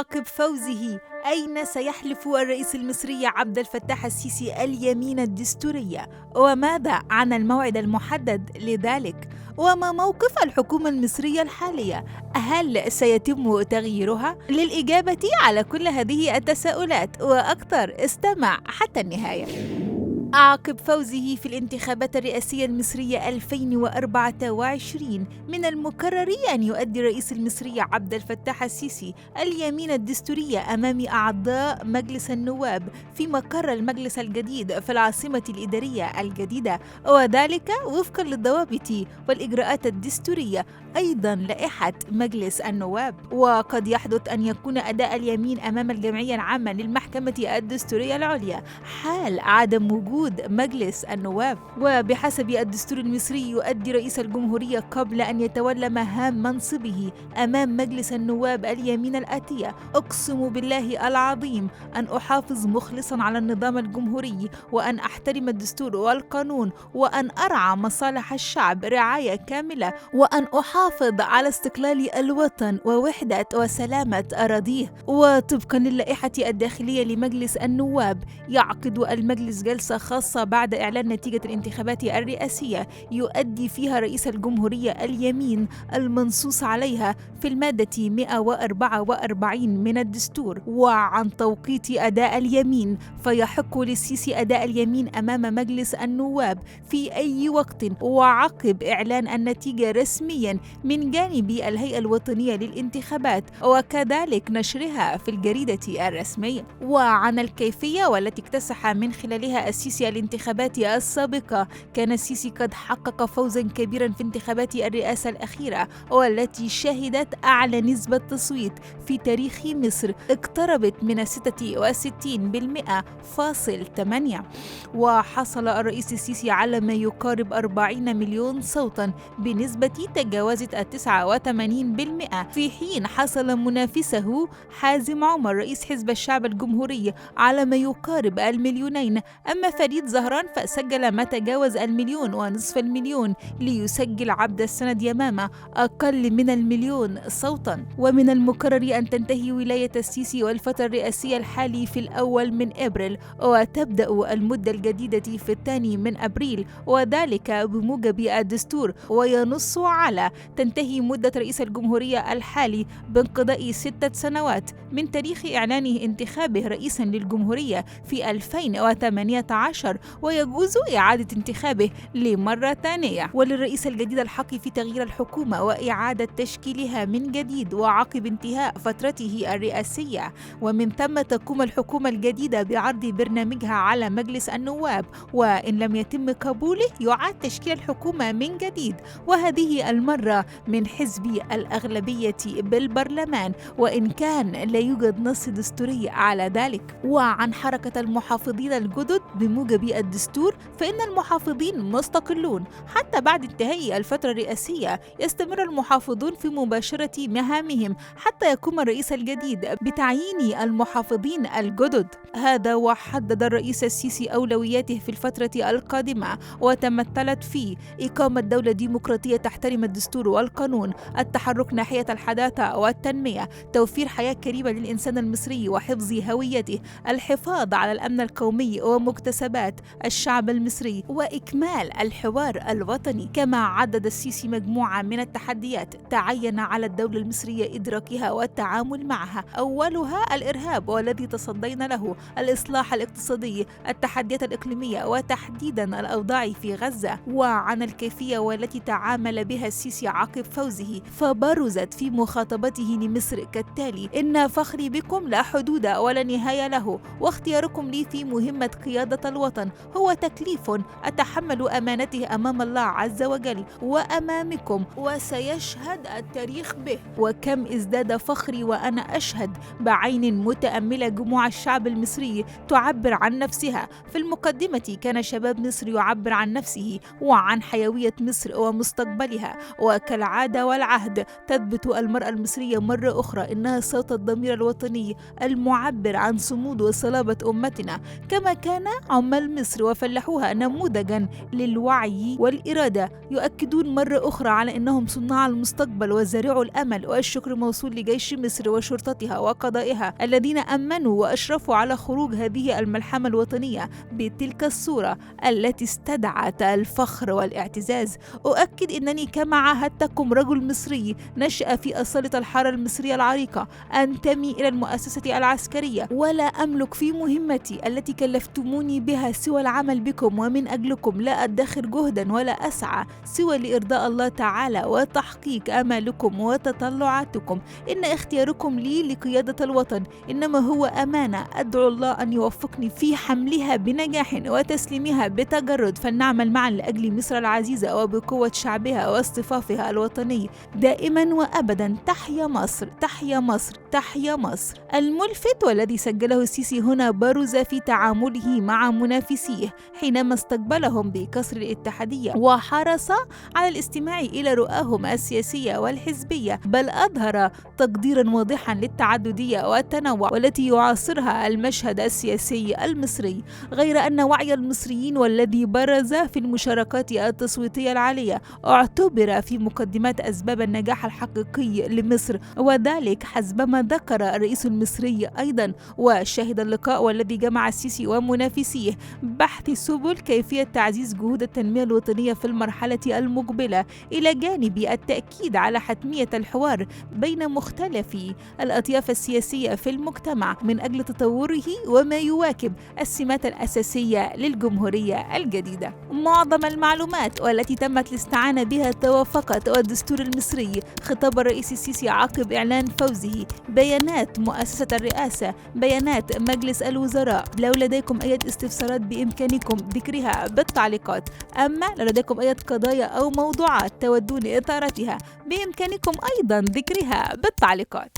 عقب فوزه، أين سيحلف الرئيس المصري عبد الفتاح السيسي اليمين الدستورية؟ وماذا عن الموعد المحدد لذلك؟ وما موقف الحكومة المصرية الحالية؟ هل سيتم تغييرها؟ للإجابة على كل هذه التساؤلات وأكثر، استمع حتى النهاية. عقب فوزه في الانتخابات الرئاسية المصرية 2024 من المقرر أن يؤدي الرئيس المصري عبد الفتاح السيسي اليمين الدستورية أمام أعضاء مجلس النواب في مقر المجلس الجديد في العاصمة الإدارية الجديدة، وذلك وفقا للضوابط والإجراءات الدستورية، أيضا لائحة مجلس النواب. وقد يحدث أن يكون أداء اليمين أمام الجمعية العامة للمحكمة الدستورية العليا حال عدم وجود مجلس النواب. وبحسب الدستور المصري يؤدي رئيس الجمهورية قبل أن يتولى مهام منصبه أمام مجلس النواب اليمين الآتية: أقسم بالله العظيم أن أحافظ مخلصا على النظام الجمهوري، وأن أحترم الدستور والقانون، وأن أرعى مصالح الشعب رعاية كاملة، وأن أحافظ على استقلال الوطن ووحدة وسلامة أراضيه. وطبقا للائحة الداخلية لمجلس النواب يعقد المجلس جلسة خاصة بعد إعلان نتيجة الانتخابات الرئاسية يؤدي فيها رئيس الجمهورية اليمين المنصوص عليها في المادة 144 من الدستور. وعن توقيت أداء اليمين فيحق للسيسي أداء اليمين أمام مجلس النواب في أي وقت وعقب إعلان النتيجة رسميا من جانب الهيئة الوطنية للانتخابات، وكذلك نشرها في الجريدة الرسمية. وعن الكيفية والتي اكتسح من خلالها السيسي الانتخابات السابقة، كان السيسي قد حقق فوزا كبيرا في انتخابات الرئاسة الأخيرة، والتي شهدت أعلى نسبة تصويت في تاريخ مصر، اقتربت من 66.8%. وحصل الرئيس السيسي على ما يقارب 40 مليون صوتا بنسبة تجاوزت 89%، في حين حصل منافسه حازم عمر رئيس حزب الشعب الجمهوري على ما يقارب 2,000,000. أما فريد زهران فسجل ما تجاوز 1,500,000 ليسجل عبد السند يمامة أقل من 1,000,000 صوتا. ومن المقرر أن تنتهي ولاية السيسي والفترة الرئاسية الحالي في الأول من أبريل، وتبدأ المدة الجديدة في 2 من أبريل، وذلك بموجب الدستور، وينص على تنتهي مدة رئيس الجمهورية الحالي بانقضاء 6 سنوات من تاريخ إعلانه انتخابه رئيسا للجمهورية في 2018، ويجوز إعادة انتخابه لمرة ثانية. وللرئيس الجديد الحق في تغيير الحكومة وإعادة تشكيلها من جديد وعقب انتهاء فترته الرئاسية، ومن ثم تقوم الحكومة الجديدة بعرض برنامجها على مجلس النواب، وإن لم يتم قبوله يعاد تشكيل الحكومة من جديد، وهذه المرة من حزب الأغلبية بالبرلمان، وإن كان لا يوجد نص دستوري على ذلك. وعن حركة المحافظين الجدد بموجب الدستور، فإن المحافظين مستقلون حتى بعد انتهاء الفترة الرئاسية. يستمر المحافظون في مباشرة مهامهم حتى يقوم الرئيس الجديد بتعيين المحافظين الجدد. هذا وحدد الرئيس السيسي أولوياته في الفترة القادمة، وتمثلت في إقامة دولة ديمقراطية تحترم الدستور والقانون، التحرك ناحية الحداثة والتنمية، توفير حياة كريمة للإنسان المصري وحفظ هويته، الحفاظ على الأمن القومي ومكتسبات الشعب المصري، وإكمال الحوار الوطني. كما عدد السيسي مجموعة من التحديات تعين على الدولة المصرية إدراكها والتعامل معها، أولها الإرهاب والذي تصدينا له، الإصلاح الاقتصادي، التحديات الإقليمية، وتحديدا الأوضاع في غزة. وعن الكيفية والتي تعامل بها السيسي عقب فوزه، فبرزت في مخاطبته لمصر كالتالي: إن فخري بكم لا حدود ولا نهاية له، واختياركم لي في مهمة قيادة الوطن هو تكليف أتحمل أمانته أمام الله عز وجل وأمامكم، وسيشهد التاريخ به. وكم ازداد فخري وأنا أشهد بعين متأملة جموع الشعب المصري تعبر عن نفسها. في المقدمة كان شباب مصر يعبر عن نفسه وعن حيوية مصر ومستقبلها، وكالعادة والعهد تثبت المرأة المصرية مرة أخرى إنها صوت الضمير الوطني المعبر عن صمود وصلابة أمتنا، كما كان عمال عمال مصر وفلحوها نموذجا للوعي والإرادة، يؤكدون مرة أخرى على أنهم صناع المستقبل وزارعوا الأمل. والشكر موصول لجيش مصر وشرطتها وقضائها الذين أمنوا وأشرفوا على خروج هذه الملحمة الوطنية بتلك الصورة التي استدعت الفخر والاعتزاز. أؤكد أنني كما عاهدتكم رجل مصري نشأ في أصالة الحارة المصرية العريقة أنتمي إلى المؤسسة العسكرية، ولا أملك في مهمتي التي كلفتموني بها سوى العمل بكم ومن أجلكم. لا أدخر جهدا ولا أسعى سوى لإرضاء الله تعالى وتحقيق آمالكم وتطلعاتكم. إن اختياركم لي لقيادة الوطن إنما هو أمانة، أدعو الله أن يوفقني في حملها بنجاح وتسليمها بتجرد، فلنعمل معا لأجل مصر العزيزة وبقوة شعبها واصطفافها الوطني دائما وأبدا. تحيا مصر، تحيا مصر، تحيا مصر. الملفت والذي سجله السيسي هنا برز في تعامله مع منافسيه حينما استقبلهم بقصر الاتحادية، وحرص على الاستماع إلى رؤاهم السياسية والحزبية، بل أظهر تقديرا واضحا للتعددية والتنوع والتي يعاصرها المشهد السياسي المصري. غير أن وعي المصريين والذي برز في المشاركات التصويتية العالية اعتبر في مقدمات أسباب النجاح الحقيقي لمصر، وذلك حسبما ذكر الرئيس المصري أيضا. وشهد اللقاء والذي جمع السيسي ومنافسيه بحث سبل كيفية تعزيز جهود التنمية الوطنية في المرحلة المقبلة، إلى جانب التأكيد على حتمية الحوار بين مختلف الأطياف السياسية في المجتمع من أجل تطوره وما يواكب السمات الأساسية للجمهورية الجديدة. معظم المعلومات والتي تمت الاستعانة بها توافقت، والدستور المصري، خطاب الرئيس السيسي عقب إعلان فوزه، بيانات مؤسسة الرئاسة، بيانات مجلس الوزراء. لو لديكم أي استفسارات بإمكانكم ذكرها بالتعليقات، أما لو لديكم أي قضايا أو موضوعات تودون إثارتها بإمكانكم أيضا ذكرها بالتعليقات.